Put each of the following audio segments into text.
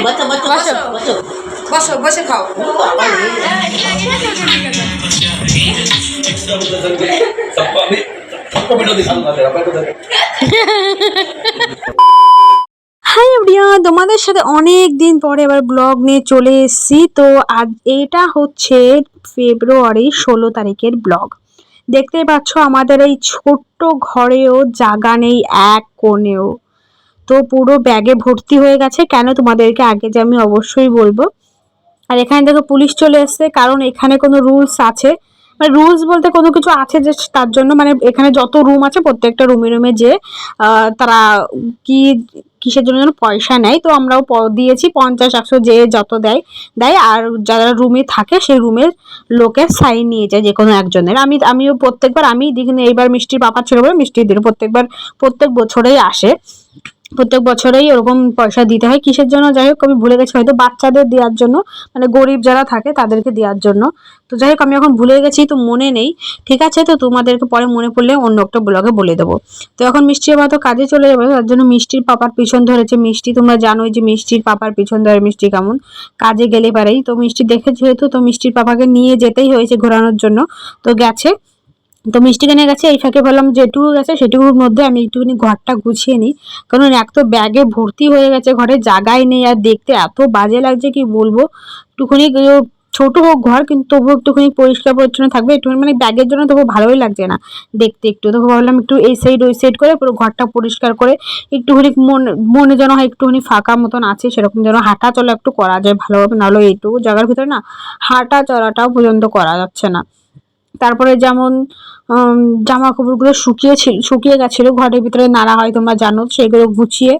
बसो बसो বসো बसो বসো বসে খাও। হাই এভরিওয়ান, তোমাদের সাথে অনেক দিন পরে এবার ব্লগ নিয়ে চলে এসেছি। তো আজ এটা হচ্ছে ফেব্রুয়ারি 16 তারিখের ব্লগ। দেখতেই পাচ্ছ আমাদের এই ছোট্ট ঘরেও জায়গা নেই এক কোণেও। তো পুরো ব্যাগে ভর্তি হয়ে গেছে। কেন তোমাদেরকে আগে যে আমি অবশ্যই বলবো। আর এখানে দেখো পুলিশ চলে এসেছে, কারণ এখানে কোনো রুলস আছে, মানে রুলস বলতে কোনো কিছু আছে যে তার জন্য, মানে এখানে যত রুম আছে প্রত্যেকটা রুমে রুমে যে তারা কি কিসের জন্য যেন পয়সা নেয়। তো আমরাও দিয়েছি 50-100 যে যত দেয় দেয়। আর যারা রুমে থাকে সেই রুমের লোকের সাইন নিয়ে যায় যে কোনো একজনের। আমিও প্রত্যেকবার আমি দিই, কিন্তু এইবার মিষ্টির পাপা ছিল বলে মিষ্টি দিল। প্রত্যেক বছরেই আসে, প্রত্যেক বছরেই ওরকম পয়সা দিতে হয়। কিসের জন্য যাই হোক আমি ভুলে গেছি, হয়তো বাচ্চাদের দেওয়ার জন্য, মানে গরিব যারা থাকে তাদেরকে দেওয়ার জন্য। তো যাই হোক আমি এখন ভুলে গেছি, তো মনে নেই। ঠিক আছে, তো তোমাদেরকে পরে মনে পড়লে অন্য একটা ব্লগে বলে দেবো। তো এখন মিষ্টির মা তো কাজে চলে যাবে, তার জন্য মিষ্টির পাপার পিছন ধরেছে। মিষ্টি তোমরা জানোই যে মিষ্টির পাপার পিছন ধরে মিষ্টি কেমন, কাজে গেলে পারেই। তো মিষ্টি দেখে যেহেতু, তো মিষ্টির পাপাকে নিয়ে যেতেই হয়েছে ঘোরানোর জন্য। তো গেছে, তো মিষ্টি কিনে গেছে। এই ফাঁকে বললাম যেটুকু গেছে সেটুকুর মধ্যে আমি একটুখানি ঘরটা গুছিয়ে নিই, কারণ এক তো ব্যাগে ভর্তি হয়ে গেছে, ঘরে জায়গাই নেই। আর দেখতে এত বাজে লাগছে কি বলবো। একটুখানি ছোট হোক ঘর, কিন্তু তবুও একটুখানি পরিষ্কার পরিচ্ছন্ন থাকবে একটু, মানে ব্যাগের জন্য তবু ভালোই লাগছে না দেখতে একটু। তো ভাবলাম একটু এই সাইড ওই সাইড করে পুরো ঘরটা পরিষ্কার করে একটুখানি মনে যেন হয় একটুখানি ফাঁকা মতন আছে, সেরকম যেন হাঁটা চলা একটু করা যায় ভালোভাবে। নাহলে এইটুকু জায়গার ভিতরে না হাঁটা চলাটাও পর্যন্ত করা যাচ্ছে না। তারপরে যেমন জামা কাপড়গুলো শুকিয়ে গেছিলো, ঘরের ভিতরে নাড়া হয় তোমরা জানো, সেগুলো গুছিয়ে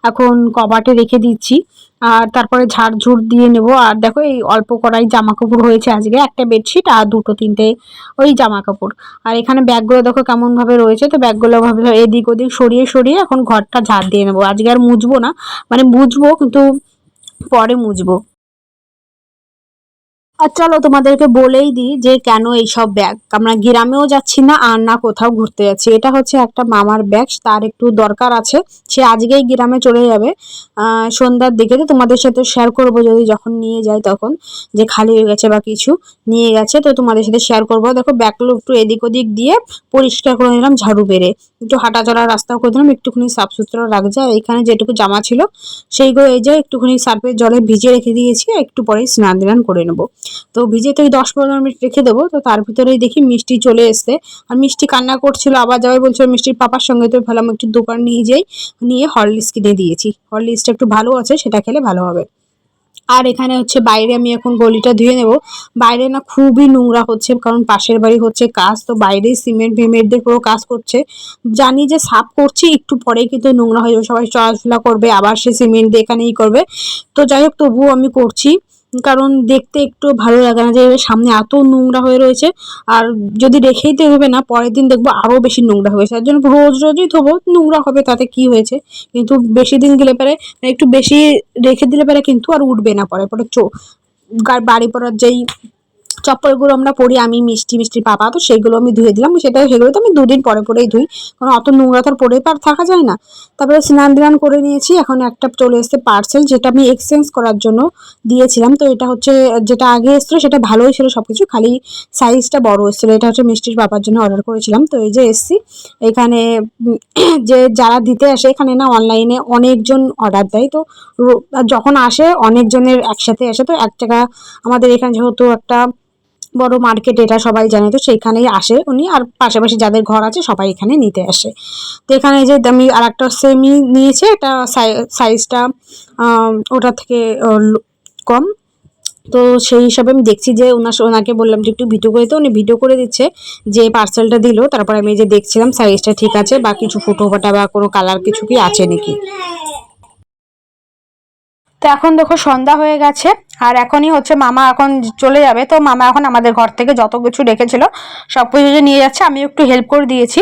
এখন কবাটে রেখে দিচ্ছি। আর তারপরে ঝাড়ঝুড় দিয়ে নেব। আর দেখো এই অল্প করাই জামা কাপড় হয়েছে আজকে, একটা বেডশিট আর 2-3টে ওই জামা কাপড়। আর এখানে ব্যাগগুলো দেখো কেমন ভাবে রয়েছে। তো ব্যাগগুলো ভাবে এদিক ওদিক সরিয়ে সরিয়ে এখন ঘরটা ঝাড় দিয়ে নেবো। আজকে আর মুছবো না, মানে মুছবো কিন্তু পরে মুছবো। আর চলো তোমাদেরকে বলেই দিই যে কেন এইসব ব্যাগ, আমরা গ্রামেও যাচ্ছি না আর না কোথাও ঘুরতে যাচ্ছি। এটা হচ্ছে একটা মামার ব্যাগ, তার একটু দরকার আছে। সে আজকেই গ্রামে চলে যাবে সন্ধ্যার দিকে। তো তোমাদের সাথে শেয়ার করবো যদি যখন নিয়ে যায় তখন, যে খালি হয়ে গেছে বা কিছু নিয়ে গেছে, তো তোমাদের সাথে শেয়ার করবো। দেখো ব্যাগগুলো একটু এদিক ওদিক দিয়ে পরিষ্কার করে নিলাম ঝাড়ু বেড়ে, একটু হাঁটা চলার রাস্তাও করে দিলাম, একটুখানি সাফ সুতরা রাখছে। আর এখানে যেটুকু জামা ছিল সেইগুলো এই যে একটুখানি সার্ফের জলে ভিজিয়ে রেখে দিয়েছি, একটু পরে স্নান দান করে নেবো। তো ভিজে তো 10-15 মিনিট রেখে দেবো। তো তার ভিতরেই দেখি মিষ্টি চলে এসছে। আর মিষ্টি কান্না করছিল, আবার যাবে বলছিল মিষ্টির পাপার সঙ্গে। তো ভাবলাম একটু দোকান নিয়ে যাই, নিয়ে হরলিক্স কিনে দিয়েছি। হরলিক্সটা একটু ভালো আছে, সেটা খেলে ভালো হবে। আর এখানে হচ্ছে বাইরে আমি এখন গলিটা ধুয়ে নেব। বাইরে না খুবই নোংরা হচ্ছে, কারণ পাশের বাড়ি হচ্ছে কাজ, তো বাইরে সিমেন্ট ভিমেন্ট দিয়ে পুরো কাজ করছে। জানি যে সাফ করছি, একটু পরেই কিন্তু নোংরা হয়ে যাবে, সবাই চলাফেরা করবে আবার সে সিমেন্ট দিয়ে এখানেই করবে। তো যাই হোক তবুও আমি করছি, কারণ দেখতে একটু ভালো লাগে না যে সামনে এত নোংরা হয়ে রয়েছে। আর যদি রেখেই দেবে না, পরের দিন দেখবো আরো বেশি নোংরা হয়েছে। তার জন্য রোজ রোজই ধোবো, নোংরা হবে তাতে কি হয়েছে। কিন্তু বেশি দিন গেলে পরে, একটু বেশি রেখে দিলে পরে কিন্তু আর উঠবে না। পরে পরে বাড়ি পড়ার যেই চপ্পলগুলো আমরা পরি, আমি মিষ্টির পাপা, তো সেগুলো আমি ধুয়ে দিলাম। সেগুলো তো আমি 2 দিন পরে পরেই ধুই, কারণ অত নোংরা তো আর পরে আর থাকা যায় না। তারপরে স্নান দান করে নিয়েছি। এখন একটা চলে এসেছে পার্সেল, যেটা আমি এক্সচেঞ্জ করার জন্য দিয়েছিলাম। তো এটা হচ্ছে যেটা আগে এসেছিলো সেটা ভালোই ছিল সবকিছু, খালি সাইজটা বড় এসেছিলো। এটা হচ্ছে মিষ্টির পাপার জন্য অর্ডার করেছিলাম। তো এই যে এসছি এখানে, যে যারা দিতে আসে এখানে না অনলাইনে অনেকজন অর্ডার দেয়। তো যখন আসে অনেকজনের একসাথে আসে, তো এক জায়গা আমাদের এখানে যেহেতু একটা বড় মার্কেট, এটা সবাই জানে, তো সেইখানেই আসে উনি। আর পাশাপাশি যাদের ঘর আছে সবাই এখানে নিতে আসে। তো এখানে যে আমি আর একটা সেমি নিয়েছে, এটা সাইজটা ওটা থেকে কম। তো সেই হিসাবে আমি দেখছি যে ওনাকে বললাম যে একটু ভিডিও করে দিতে, উনি ভিডিও করে দিচ্ছে যে পার্সেলটা দিল। তারপর আমি যে দেখছিলাম সাইজটা ঠিক আছে বা কিছু ফুটো ফাটা বা কোনো কালার কিছু কি আছে নাকি। তো এখন দেখো সন্ধ্যা হয়ে গেছে, আর এখনই হচ্ছে মামা এখন চলে যাবে। তো মামা এখন আমাদের ঘর থেকে যত কিছু রেখেছিল সব কিছু যে নিয়ে যাচ্ছে, আমি একটু হেল্প করে দিয়েছি।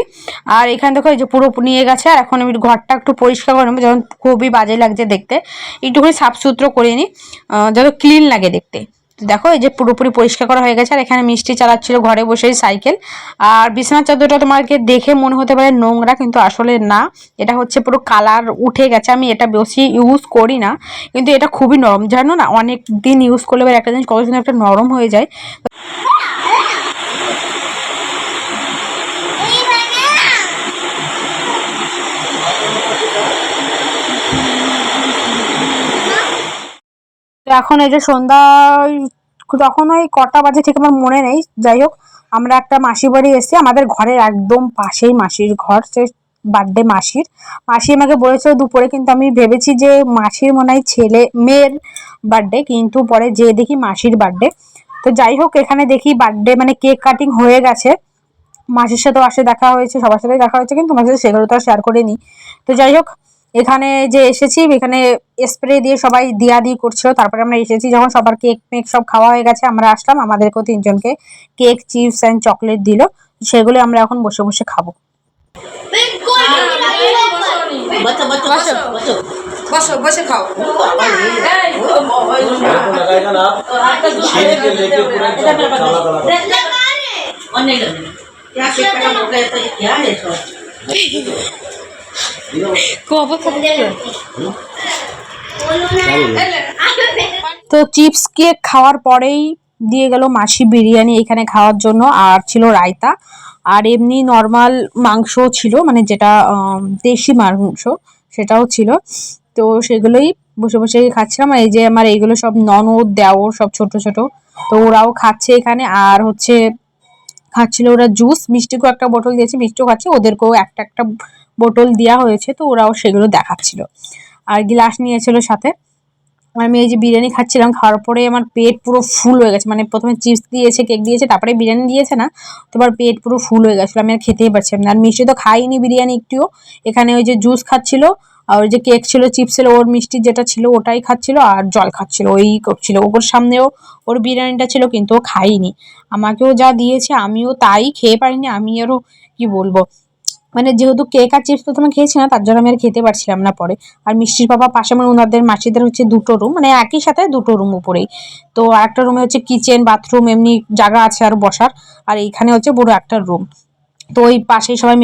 আর এখানে দেখো এই যে পুরো নিয়ে গেছে। আর এখন আমি ঘরটা একটু পরিষ্কার করে নেবো, যেমন খুবই বাজে লাগছে দেখতে, একটুখানি সাফ সুতরো করে নিই, যত ক্লিন লাগে দেখতে। দেখো এই যে পুরোপুরি পরিষ্কার করা হয়ে গেছে। আর এখানে মিষ্টি চালাচ্ছিল ঘরে বসেই সাইকেল। আর বিছানার চাদরটা তোমাকে দেখে মনে হতে পারে নোংরা, কিন্তু আসলে না, এটা হচ্ছে পুরো কালার উঠে গেছে। আমি এটা বেশি ইউজ করি না, কিন্তু এটা খুবই নরম, জানো না, অনেক দিন ইউজ করলে একটা জিনিস কত সুন্দর একটা নরম হয়ে যায়। এখন এই যে সন্ধ্যায় তখন ওই কটা বাজে ঠিক আমার মনে নেই, যাই হোক আমরা একটা মাসি বাড়ি এসেছি, আমাদের ঘরের একদম পাশেই মাসির ঘর, সে বার্থডে মাসির। মাসি আমাকে বলেছিল দুপুরে, কিন্তু আমি ভেবেছি যে মাসির মনে হয় ছেলে মেয়ের বার্থডে, কিন্তু পরে যে দেখি মাসির বার্থডে। তো যাই হোক এখানে দেখি বার্থডে মানে কেক কাটিং হয়ে গেছে, মাসির সাথেও আসে দেখা হয়েছে, সবার সাথে দেখা হয়েছে, কিন্তু মাসির সাথে সেগুলো তো আর শেয়ার করিনি। তো যাই হোক এখানে যে এসেছি, এখানে স্প্রে দিয়ে সবাই দিয়াদি করছিল, তারপরে আমরা এসেছি যখন সবার কেক মেক সব খাওয়া হয়ে গেছে, আমরা আসলাম, আমাদেরকেও 3জনকে কেক, চিপস অ্যান্ড চকলেট দিল, সেগুলো আমরা এখন বসে বসে খাবো। বসো বসে খাও। তো চিপস কেক খাওয়ার পরেই দিয়ে গেল মাসি বিরিয়ানি এখানে খাওয়ার জন্য, আর ছিল রায়তা, আর এমনি নর্মাল মাংস ছিল, মানে যেটা দেশি মাংস সেটাও ছিল। তো সেগুলোই বসে বসে খাচ্ছিলাম। এই যে আমার এইগুলো সব ননদ দেওর সব ছোট ছোট, তো ওরাও খাচ্ছে এখানে। আর হচ্ছে খাচ্ছিল ওরা জুস, মিষ্টিকেও একটা বোতল দিয়েছে, মিষ্টিও খাচ্ছে, ওদেরকেও একটা একটা বোতল দেওয়া হয়েছে, তো ওরাও সেগুলো দেখাচ্ছিল। আর গ্লাস নিয়েছিল সাথে। আমি এই যে বিরিয়ানি খাচ্ছিলাম, খাওয়ার পরে আমার পেট পুরো ফুল হয়ে গেছে, মানে প্রথমে চিপস দিয়েছে, কেক দিয়েছে, তারপরে বিরিয়ানি দিয়েছে না, তোমার পেট পুরো ফুল হয়ে গেছিলো, আমি আর খেতেই পারছিলাম না। আর মিষ্টি তো খাইনি বিরিয়ানি একটুও, এখানে ওই যে জুস খাচ্ছিল, আর ওই যে কেক ছিল, চিপস ছিল, ওর মিষ্টি যেটা ছিল ওটাই খাচ্ছিল, আর জল খাচ্ছিল, ওই করছিল। ওর সামনেও ওর বিরিয়ানিটা ছিল, কিন্তু ও খাইনি। আমাকেও যা দিয়েছে আমিও তাই খেয়ে পারিনি। আমি আরও কি বলবো, মানে যেহেতু কেক আর চিপস প্রথমে খেয়েছি না, তার জন্য আমি আর খেতে পারছিলাম না পরে। আর মিষ্টির বাবা পাশে, মানে ওনাদের মাসিদের হচ্ছে 2টো রুম, মানে একই সাথে 2টো রুম উপরেই। তো একটা রুমে হচ্ছে কিচেন, বাথরুম, এমনি জায়গা আছে আর বসার, আর এইখানে হচ্ছে বড় একটা রুম। তো ওই পাশেই সবাই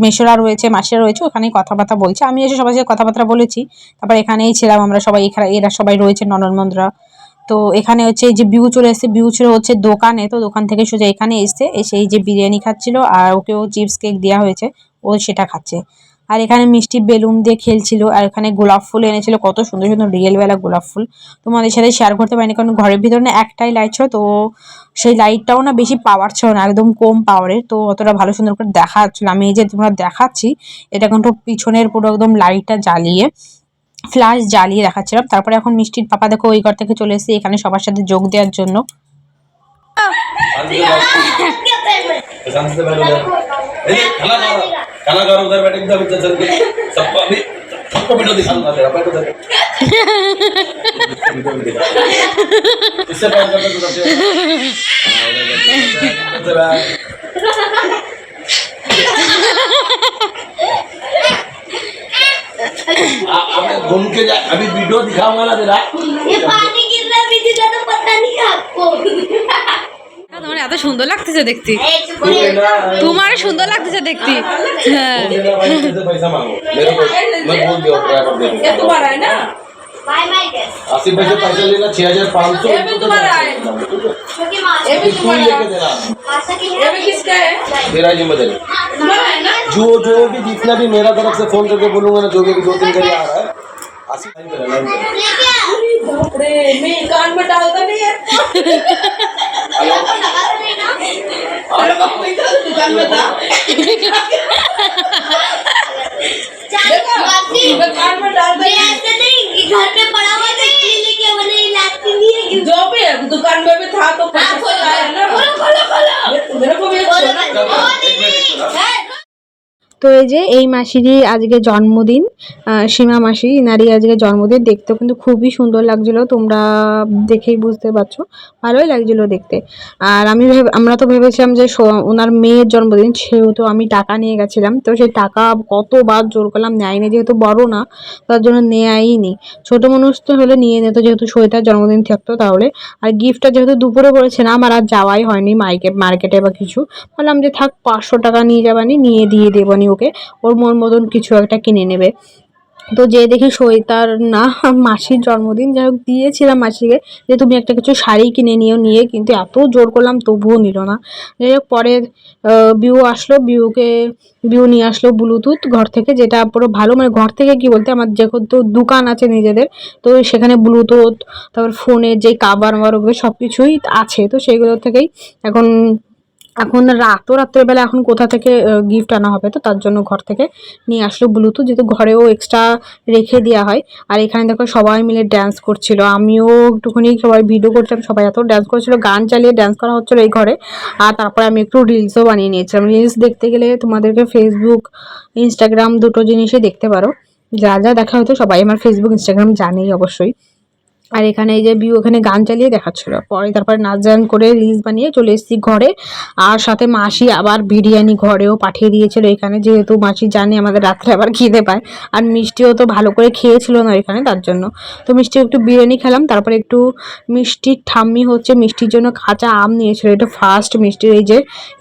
মেসোরা রয়েছে, মাসিরা রয়েছে, ওখানেই কথাবার্তা বলছে। আমি এসে সবার সাথে কথাবার্তা বলেছি, তারপর এখানেই ছিলাম আমরা সবাই, এখানে এরা সবাই রয়েছে ননদমনরা। তো এখানে হচ্ছে এই যে বিউ চলে এসেছে, বিউ ছিল হচ্ছে দোকানে, তো দোকান থেকে সোজা এখানে এসে এই যে বিরিয়ানি খাচ্ছিল, আর ওকেও চিপস কেক দেওয়া হয়েছে, ও সেটা খাচ্ছে। আর এখানে মিষ্টি বেলুন দিয়ে খেলছিল, আর এখানে গোলাপ ফুল এনেছিল, কত সুন্দর সুন্দর রিয়েল বেলা গোলাপ ফুল। তোমাদের সাথে শেয়ার করতে পারিনি, কারণ ঘরের ভিতরে না একটাই লাইট ছিল, তো সেই লাইটটাও না বেশি পাওয়ার ছিল না, একদম কম পাওয়ারের, তো অতটা ভালো সুন্দর করে দেখা যাচ্ছিল। আমি এই যে তোমরা দেখাচ্ছি, এটা কিন্তু পিছনের পুরো একদম লাইটটা জ্বালিয়ে, ফ্ল্যাশ জ্বালিয়ে দেখাচ্ছিলাম। তারপরে এখন মিষ্টির পাপা দেখো ওই ঘর থেকে চলে এসেছে এখানে সবার সাথে যোগ দেওয়ার জন্য। घूम के जा, अभी वीडियो दिखाऊंगा ना तेरा, ये पानी गिर रहा है बिजली का, तो पता नहीं है आपको। তোমার এত সুন্দর লাগতেছে দেখতে, তোমার সুন্দর লাগতেছে দেখতে। হ্যাঁ पैसा मांगो मेरे को, मैं बोल दिया ड्राइवर दे दूंगा, तुम्हारा है ना, बाय बाय गैस 80 पैसे पैसा लेना, 6500 ये भी तुम्हारा है, क्योंकि मासा, ये भी तुम्हारा लेके देना, मासा की है, ये भी किसका है? तेरा जिम्मेदारी। तुम्हारा है ना। जो भी जितना भी मेरा तरफ से फोन करके बोलूंगा ना, जो भी 2-3 करी आ रहा है, 80 लाइन पे लेके आ। बाप रे, मैं कान में डालता नहीं है। लगा नहीं ना। अरे बाप रे, इधर दुकान में था। देखा? मैं कान में डालता ये ऐसे नहीं कि घर पे पड़ा हुआ था, लेके वो नहीं लाती नहीं है कि जो भी है, दुकान में भी था तो पैसा लाया ना। खोलो खोलो खोलो, मेरे को भी एक खोलो सोना- है। তো এই যে এই মাসিরই আজকে জন্মদিন, সীমা মাসি, ইনারই আজকে জন্মদিন। দেখতেও কিন্তু খুবই সুন্দর লাগছিল, তোমরা দেখেই বুঝতে পারছো, ভালোই লাগছিল দেখতে। আর আমরা তো ভেবেছিলাম যে ওনার মেয়ের জন্মদিন, সেহেতু আমি টাকা নিয়ে গেছিলাম। তো সেই টাকা কতবার জোর করলাম, নেয়নি, যেহেতু বড় না তার জন্য নেয়নি। ছোট মানুষ তো হলে নিয়ে নিত, যেহেতু সৈতার জন্মদিন থাকতো তাহলে। আর গিফটটা যেহেতু দুপুরে করেছিলাম, আমার আর যাওয়াই হয়নি মার্কেটে বা কিছু। বললাম যে থাক, 500 টাকা নিয়ে যাবানি, নিয়ে দিয়ে দেবানি ওকে, ওর মন মতন কিছু একটা কিনে নেবে। তো যে দেখি সৈতার না, মাসির জন্মদিন, যাই হোক দিয়েছিলাম মাসিকে যে তুমি একটা কিছু শাড়ি কিনে নিয়ে, কিন্তু এত জোর করলাম তবুও নিল না। যাই হোক পরে বিউ আসলো, বিউ নিয়ে আসলো ব্লুটুথ ঘর থেকে, যেটা পুরো ভালো, মানে ঘর থেকে কি বলতে আমার যেহেতু দোকান আছে নিজেদের, তো সেখানে ব্লুটুথ, তারপর ফোনের যে কাভার ওগুলো সব কিছুই আছে। তো সেইগুলো থেকেই এখন রাত্রেবেলা এখন কোথা থেকে গিফট আনা হবে, তো তার জন্য ঘর থেকে নিয়ে আসলো ব্লুটুথ, যেহেতু ঘরেও এক্সট্রা রেখে দেওয়া হয়। আর এখানে দেখো সবাই মিলে ড্যান্স করছিল, আমিও একটুখানি সবাই ভিডিও করছিলাম, সবাই এত ড্যান্স করছিল, গান চালিয়ে ড্যান্স করা হচ্ছিলো এই ঘরে। আর তারপরে আমি একটু রিলসও বানিয়ে নিয়েছিলাম। রিলস দেখতে গেলে তোমাদেরকে ফেসবুক, ইনস্টাগ্রাম দুটো জিনিসই দেখতে পারো। যা যা দেখা হতো সবাই আমার ফেসবুক, ইনস্টাগ্রাম জানেই অবশ্যই। আর এখানে এই যে বিউ ওখানে গান চালিয়ে দেখাচ্ছিল, পরে তারপরে নাচ গান করে রিলস বানিয়ে চলে এসেছি ঘরে। আর সাথে মাসি আবার বিরিয়ানি ঘরেও পাঠিয়ে দিয়েছিল এখানে, যেহেতু মাসি জানে আমাদের রাত্রে আবার খিদে পায়। আর মিষ্টিও তো ভালো করে খেয়েছিল না এখানে, তার জন্য। তো মিষ্টি একটু বিরিয়ানি খেলাম, তারপরে একটু মিষ্টির ঠাম্মি হচ্ছে মিষ্টির জন্য কাঁচা আম নিয়েছিল। এটা ফার্স্ট মিষ্টির,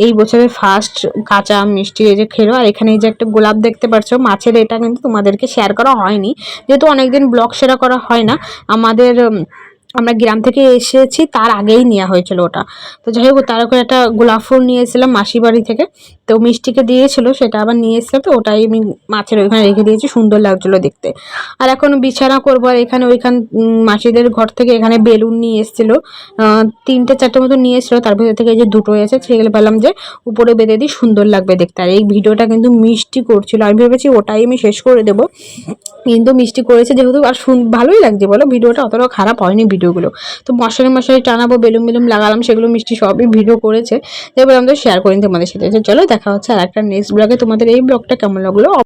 এই বছরের ফার্স্ট কাঁচা আম মিষ্টি এই যে খেলো। আর এখানে এই যে একটা গোলাপ দেখতে পাচ্ছ মাছের, এটা কিন্তু তোমাদেরকে শেয়ার করা হয়নি, যেহেতু অনেকদিন ব্লগ শেয়ার করা হয় না। আমরা গ্রাম থেকে এসেছি তার আগেই নেওয়া হয়েছিল ওটা। তো যাই হোক তার করে একটা গোলাপ ফুল নিয়ে এসেছিলাম মাসি বাড়ি থেকে, তো মিষ্টিকে দিয়েছিল, সেটা আবার নিয়ে এসেছিলাম, তো ওটাই আমি মাছের ওইখানে রেখে দিয়েছি, সুন্দর লাগছিলো দেখতে। আর এখন বিছানা করবো। আর ওইখান মাসিদের ঘর থেকে এখানে বেলুন নিয়ে এসেছিলো, 3-4টে মতো নিয়ে এসেছিলো, তার ভিতর থেকে যে দুটো আছে সেগুলো বললাম যে উপরে বেঁধে দিই, সুন্দর লাগবে দেখতে। আর এই ভিডিওটা কিন্তু মিষ্টি করছিল, আমি ভেবেছি ওটাই আমি শেষ করে দেবো, কিন্তু মিষ্টি করেছে যেহেতু। আর ভালোই লাগছে বলো, ভিডিওটা অতটাও খারাপ হয়নি ভিডিওগুলো। তো মশারি টানাবো, বেলুন লাগালাম, সেগুলো মিষ্টি সবই ভিডিও করেছে, এবার আমরা শেয়ার করি তোমাদের সাথে। চলো দেখা হচ্ছে আর একটা নেক্সট ব্লগে। তোমাদের এই ব্লগটা কেমন লাগলো